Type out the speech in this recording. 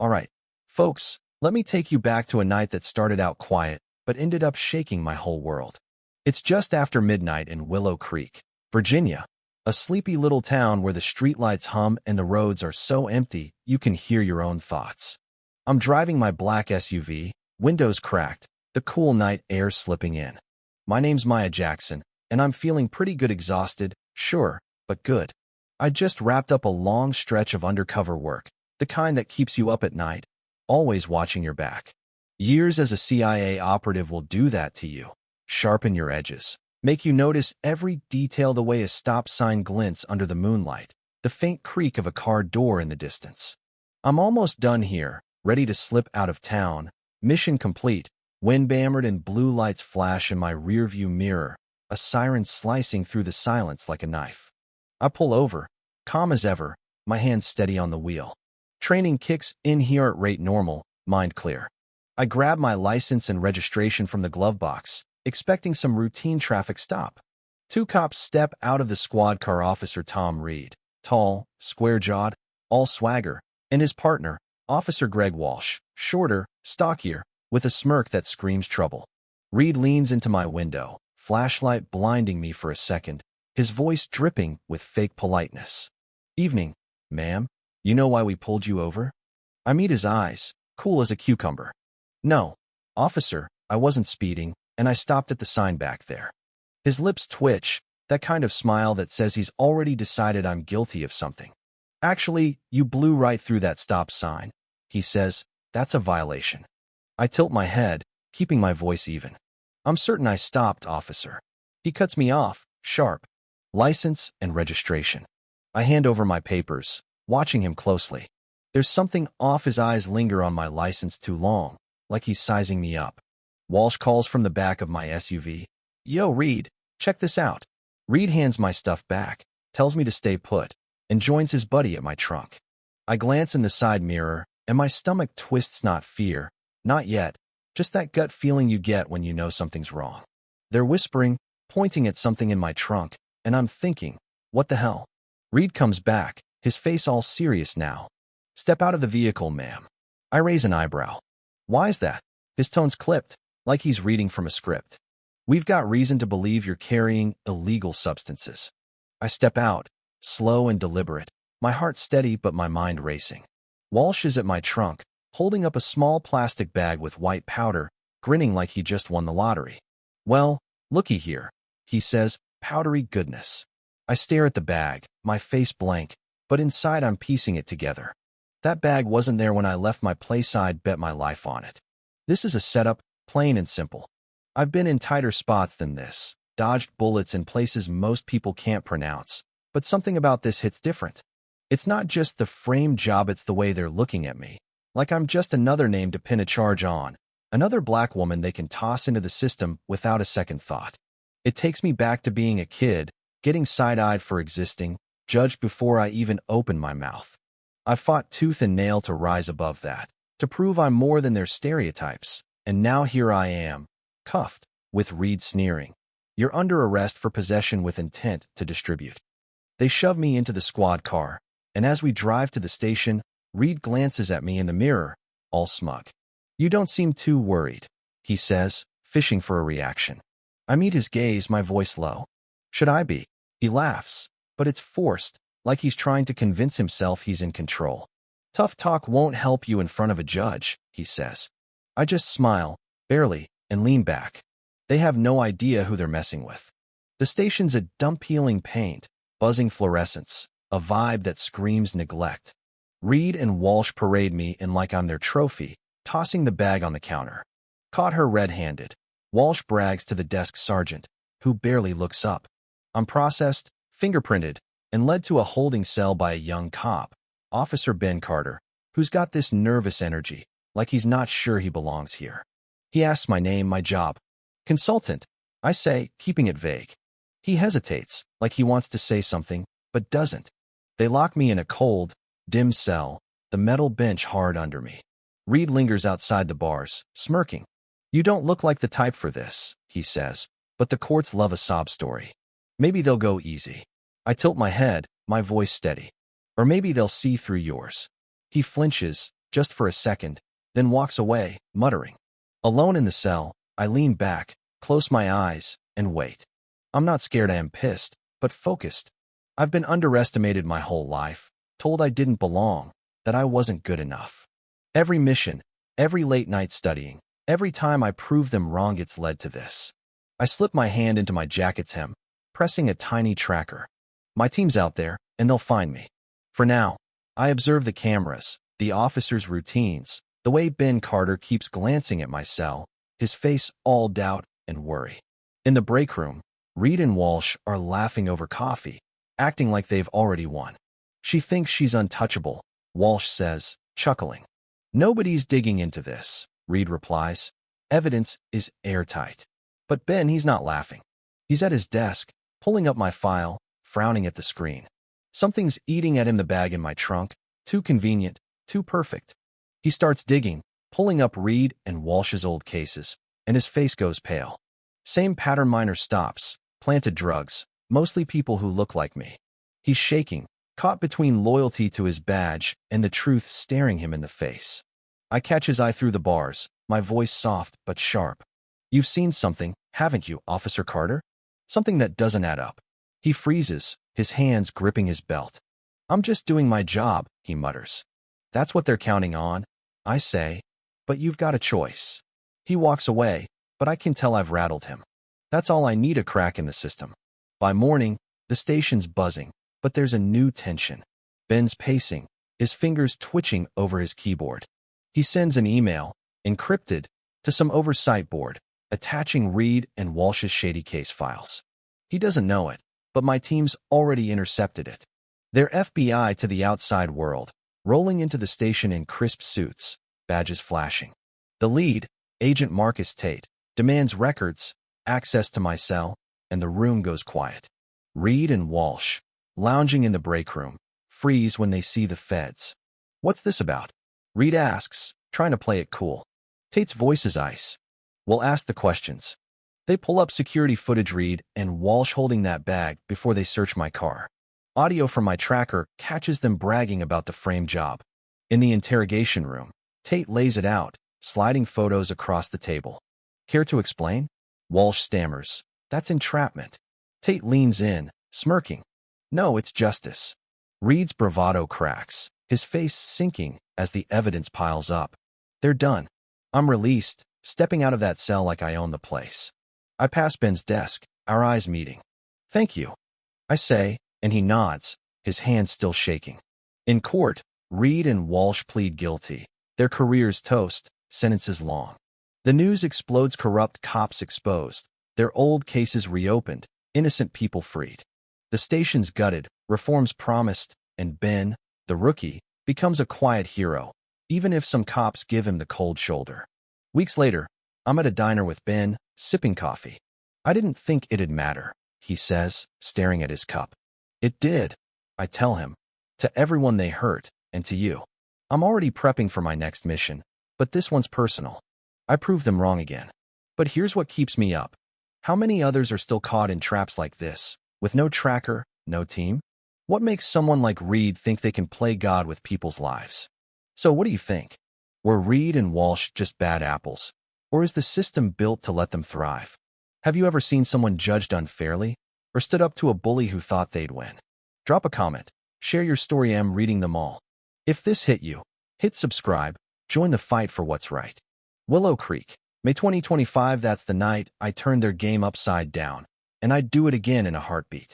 All right, folks, let me take you back to a night that started out quiet, but ended up shaking my whole world. It's just after midnight in Willow Creek, Virginia, a sleepy little town where the streetlights hum and the roads are so empty you can hear your own thoughts. I'm driving my black SUV, windows cracked, the cool night air slipping in. My name's Maya Jackson, and I'm feeling pretty good, exhausted, sure, but good. I just wrapped up a long stretch of undercover work, the kind that keeps you up at night, always watching your back. Years as a CIA operative will do that to you, sharpen your edges, make you notice every detail, the way a stop sign glints under the moonlight, the faint creak of a car door in the distance. I'm almost done here, ready to slip out of town, mission complete, wind-bammered and blue lights flash in my rearview mirror, a siren slicing through the silence like a knife. I pull over, calm as ever, my hands steady on the wheel. Training kicks in here at rate normal, mind clear. I grab my license and registration from the glove box, expecting some routine traffic stop. Two cops step out of the squad car: Officer Tom Reed, tall, square-jawed, all swagger, and his partner, Officer Greg Walsh, shorter, stockier, with a smirk that screams trouble. Reed leans into my window, flashlight blinding me for a second, his voice dripping with fake politeness. "Evening, ma'am. You know why we pulled you over?" I meet his eyes, cool as a cucumber. "No, officer, I wasn't speeding, and I stopped at the sign back there." His lips twitch, that kind of smile that says he's already decided I'm guilty of something. "Actually, you blew right through that stop sign," he says. "That's a violation." I tilt my head, keeping my voice even. "I'm certain I stopped, officer." He cuts me off, sharp. "License and registration." I hand over my papers, watching him closely. There's something off. His eyes linger on my license too long, like he's sizing me up. Walsh calls from the back of my SUV. "Yo, Reed, check this out." Reed hands my stuff back, tells me to stay put, and joins his buddy at my trunk. I glance in the side mirror, and my stomach twists. Not fear, not yet, just that gut feeling you get when you know something's wrong. They're whispering, pointing at something in my trunk, and I'm thinking, what the hell? Reed comes back, his face all serious now. "Step out of the vehicle, ma'am." I raise an eyebrow. "Why's that?" His tone's clipped, like he's reading from a script. "We've got reason to believe you're carrying illegal substances." I step out, slow and deliberate, my heart steady but my mind racing. Walsh is at my trunk, holding up a small plastic bag with white powder, grinning like he just won the lottery. "Well, looky here," he says, powdery goodness. I stare at the bag, my face blank, but inside I'm piecing it together. That bag wasn't there when I left my place. I'd bet my life on it. This is a setup, plain and simple. I've been in tighter spots than this, dodged bullets in places most people can't pronounce, but something about this hits different. It's not just the frame job, it's the way they're looking at me, like I'm just another name to pin a charge on, another black woman they can toss into the system without a second thought. It takes me back to being a kid, getting side-eyed for existing, judged before I even open my mouth. I fought tooth and nail to rise above that, to prove I'm more than their stereotypes, and now here I am, cuffed, with Reed sneering. "You're under arrest for possession with intent to distribute." They shove me into the squad car, and as we drive to the station, Reed glances at me in the mirror, all smug. "You don't seem too worried," he says, fishing for a reaction. I meet his gaze, my voice low. "Should I be?" He laughs, but it's forced, like he's trying to convince himself he's in control. "Tough talk won't help you in front of a judge," he says. I just smile, barely, and lean back. They have no idea who they're messing with. The station's a dump peeling paint, buzzing fluorescence, a vibe that screams neglect. Reed and Walsh parade me in like I'm their trophy, tossing the bag on the counter. "Caught her red-handed," Walsh brags to the desk sergeant, who barely looks up. I'm processed, fingerprinted, and led to a holding cell by a young cop, Officer Ben Carter, who's got this nervous energy, like he's not sure he belongs here. He asks my name, my job. "Consultant," I say, keeping it vague. He hesitates, like he wants to say something, but doesn't. They lock me in a cold, dim cell, the metal bench hard under me. Reed lingers outside the bars, smirking. "You don't look like the type for this," he says, "but the courts love a sob story. Maybe they'll go easy." I tilt my head, my voice steady. "Or maybe they'll see through yours." He flinches, just for a second, then walks away, muttering. Alone in the cell, I lean back, close my eyes, and wait. I'm not scared, I am pissed, but focused. I've been underestimated my whole life, told I didn't belong, that I wasn't good enough. Every mission, every late night studying, every time I prove them wrong, it's led to this. I slip my hand into my jacket's hem, pressing a tiny tracker. My team's out there, and they'll find me. For now, I observe the cameras, the officers' routines, the way Ben Carter keeps glancing at my cell, his face all doubt and worry. In the break room, Reed and Walsh are laughing over coffee, acting like they've already won. She thinks she's untouchable, Walsh says, chuckling. Nobody's digging into this, Reed replies. Evidence is airtight. But Ben, he's not laughing. He's at his desk, pulling up my file, frowning at the screen. Something's eating at him, the bag in my trunk. Too convenient, too perfect. He starts digging, pulling up Reed and Walsh's old cases, and his face goes pale. Same pattern, minor stops, planted drugs, mostly people who look like me. He's shaking, caught between loyalty to his badge and the truth staring him in the face. I catch his eye through the bars, my voice soft but sharp. You've seen something, haven't you, Officer Carter? Something that doesn't add up. He freezes, his hands gripping his belt. I'm just doing my job, he mutters. That's what they're counting on, I say. But you've got a choice. He walks away, but I can tell I've rattled him. That's all I need, a crack in the system. By morning, the station's buzzing, but there's a new tension. Ben's pacing, his fingers twitching over his keyboard. He sends an email, encrypted, to some oversight board, attaching Reed and Walsh's shady case files. He doesn't know it, but my team's already intercepted it. They're FBI to the outside world, rolling into the station in crisp suits, badges flashing. The lead, Agent Marcus Tate, demands records, access to my cell, and the room goes quiet. Reed and Walsh, lounging in the break room, freeze when they see the feds. What's this about? Reed asks, trying to play it cool. Tate's voice is ice. We'll ask the questions. They pull up security footage, Reed and Walsh holding that bag before they search my car. Audio from my tracker catches them bragging about the frame job. In the interrogation room, Tate lays it out, sliding photos across the table. Care to explain? Walsh stammers. That's entrapment. Tate leans in, smirking. No, it's justice. Reed's bravado cracks, his face sinking as the evidence piles up. They're done. I'm released, stepping out of that cell like I own the place. I pass Ben's desk, our eyes meeting. Thank you, I say, and he nods, his hands still shaking. In court, Reed and Walsh plead guilty. Their careers toast, sentences long. The news explodes, corrupt cops exposed, their old cases reopened, innocent people freed. The station's gutted, reforms promised, and Ben, the rookie, becomes a quiet hero, even if some cops give him the cold shoulder. Weeks later, I'm at a diner with Ben, sipping coffee. I didn't think it'd matter, he says, staring at his cup. It did, I tell him. To everyone they hurt, and to you. I'm already prepping for my next mission, but this one's personal. I proved them wrong again. But here's what keeps me up. How many others are still caught in traps like this, with no tracker, no team? What makes someone like Reed think they can play God with people's lives? So what do you think? Were Reed and Walsh just bad apples? Or is the system built to let them thrive? Have you ever seen someone judged unfairly, or stood up to a bully who thought they'd win? Drop a comment, share your story, I'm reading them all. If this hit you, hit subscribe, join the fight for what's right. Willow Creek, May 2025, that's the night I turned their game upside down, and I'd do it again in a heartbeat.